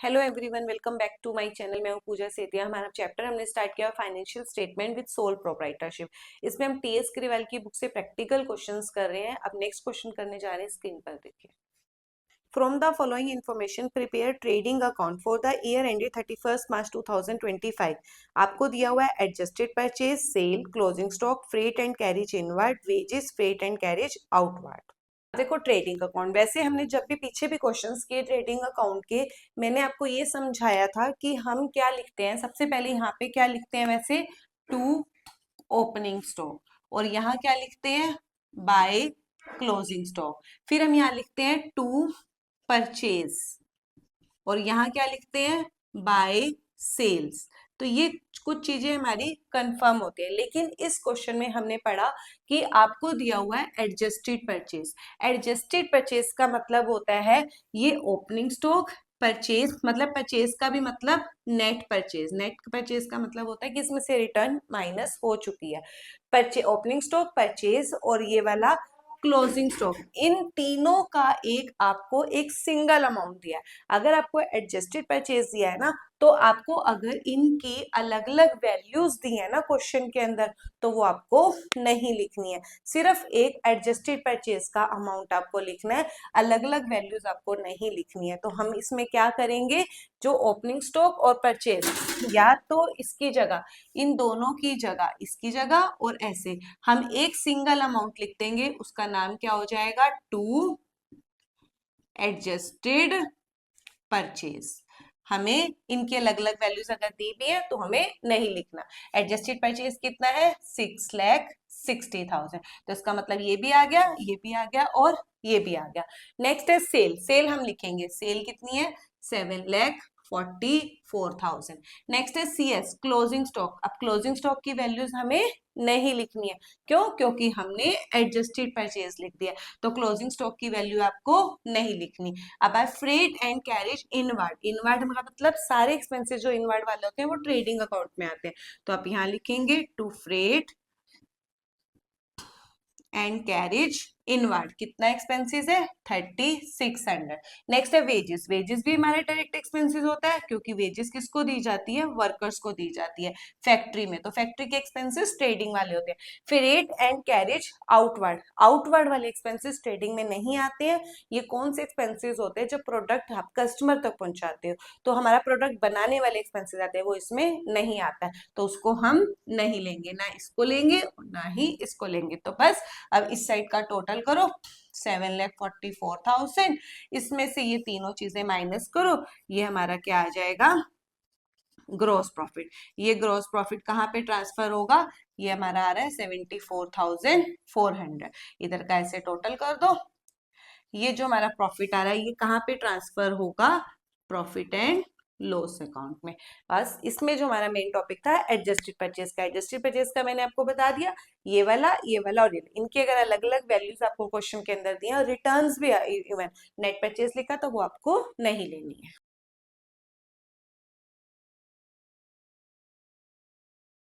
Hello everyone, welcome back to my channel. मैं हूं पूजा सेतिया। हमारा चैप्टर हमने स्टार्ट किया financial statement with sole proprietorship. इसमें हम टीएस ग्रेवाल की बुक से प्रैक्टिकल क्वेश्चंस कर रहे हैं। अब नेक्स्ट क्वेश्चन करने जा रहे हैं, स्क्रीन पर देखिए। From the following information prepare trading account for the year ended 31 March 2025। आपको दिया हुआ है adjusted purchase, sale, closing stock, freight and carriage inward, wages, freight and carriage outward. देखो, ट्रेडिंग अकाउंट वैसे हमने जब भी पीछे भी क्वेश्चंस किए ट्रेडिंग अकाउंट के, मैंने आपको ये समझाया था कि हम क्या लिखते हैं। सबसे पहले यहाँ पे क्या लिखते हैं वैसे, टू ओपनिंग स्टॉक, और यहाँ क्या लिखते हैं, बाय क्लोजिंग स्टॉक। फिर हम यहाँ लिखते हैं टू परचेज, और यहाँ क्या लिखते हैं, बाय सेल्स। तो ये कुछ चीजें हमारी कंफर्म होती है। लेकिन इस क्वेश्चन में हमने पढ़ा कि आपको दिया हुआ है एडजस्टेड परचेज। एडजस्टेड परचेज का मतलब होता है ये ओपनिंग स्टॉक, परचेज मतलब परचेज का भी मतलब नेट परचेज। नेट परचेज का मतलब होता है कि इसमें से रिटर्न माइनस हो चुकी है। परचेज, ओपनिंग स्टॉक, परचेज और ये वाला क्लोजिंग स्टॉक, इन तीनों का एक आपको एक सिंगल अमाउंट दिया है। अगर आपको एडजस्टेड परचेज दिया है ना, तो आपको अगर इनकी अलग अलग वैल्यूज दी है ना क्वेश्चन के अंदर, तो वो आपको नहीं लिखनी है। सिर्फ एक एडजस्टेड परचेज का अमाउंट आपको लिखना है, अलग अलग वैल्यूज आपको नहीं लिखनी है। तो हम इसमें क्या करेंगे, जो ओपनिंग स्टॉक और परचेज, या तो इसकी जगह, इन दोनों की जगह, इसकी जगह और ऐसे हम एक सिंगल अमाउंट लिख देंगे। उसका नाम क्या हो जाएगा, टू एडजस्टेड परचेज। हमें इनकी अलग अलग वैल्यूज अगर दी भी है तो हमें नहीं लिखना। एडजस्टेड परचेज कितना है, 6,60,000। तो इसका मतलब ये भी आ गया, ये भी आ गया और ये भी आ गया। नेक्स्ट है सेल। सेल हम लिखेंगे, सेल कितनी है, 7,44,000। नेक्स्ट है सीएस, क्लोजिंग स्टॉक। अब क्लोजिंग स्टॉक की वैल्यूज हमें नहीं लिखनी है। क्यों? क्योंकि हमने एडजस्टेड परचेज लिख दिया, तो क्लोजिंग स्टॉक की वैल्यू आपको नहीं लिखनी। अब है freight and carriage inward. Inward का मतलब सारे एक्सपेंसेस जो इनवर्ड वाले होते हैं वो ट्रेडिंग अकाउंट में आते हैं। तो आप यहाँ लिखेंगे to freight and carriage inward. कितना एक्सपेंसेस है, 3,600। नेक्स्ट है वेजेस। वेजेस भी हमारे डायरेक्ट एक्सपेंसेस होता है, क्योंकि वेजेस किसको दी जाती है, वर्कर्स को दी जाती है फैक्ट्री में। तो फैक्ट्री के एक्सपेंसेस ट्रेडिंग वाले होते हैं। Freight and carriage outward. Outward वाले एक्सपेंसेस ट्रेडिंग में नहीं आते हैं। ये कौन से एक्सपेंसेस होते हैं, जो प्रोडक्ट आप कस्टमर तक पहुंचाते हो, तो हमारा प्रोडक्ट बनाने वाले एक्सपेंसेस आते हैं, वो इसमें नहीं आता है। तो उसको हम नहीं लेंगे, ना इसको लेंगे ना ही इसको लेंगे। तो बस अब इस साइड का टोटल करो, 7,44,000। इसमें से ये तीनों चीजें माइनस करो, ये हमारा क्या आ जाएगा, ग्रॉस प्रॉफिट। ये ग्रॉस प्रॉफिट कहाँ पे ट्रांसफर होगा, ये हमारा आ रहा है 74,400। इधर का ऐसे टोटल कर दो। ये जो हमारा प्रॉफिट आ रहा है ये कहाँ पे ट्रांसफर होगा, प्रॉफिट एंड लॉस अकाउंट में। बस इसमें जो हमारा मेन टॉपिक था एडजस्टेड परचेज का, एडजस्टेड परचेज का मैंने आपको बता दिया। ये वाला और ये, इनके अगर अलग अलग वैल्यूज आपको क्वेश्चन के अंदर दिए और रिटर्न्स भी इवन नेट परचेज लिखा, तो वो आपको नहीं लेनी है।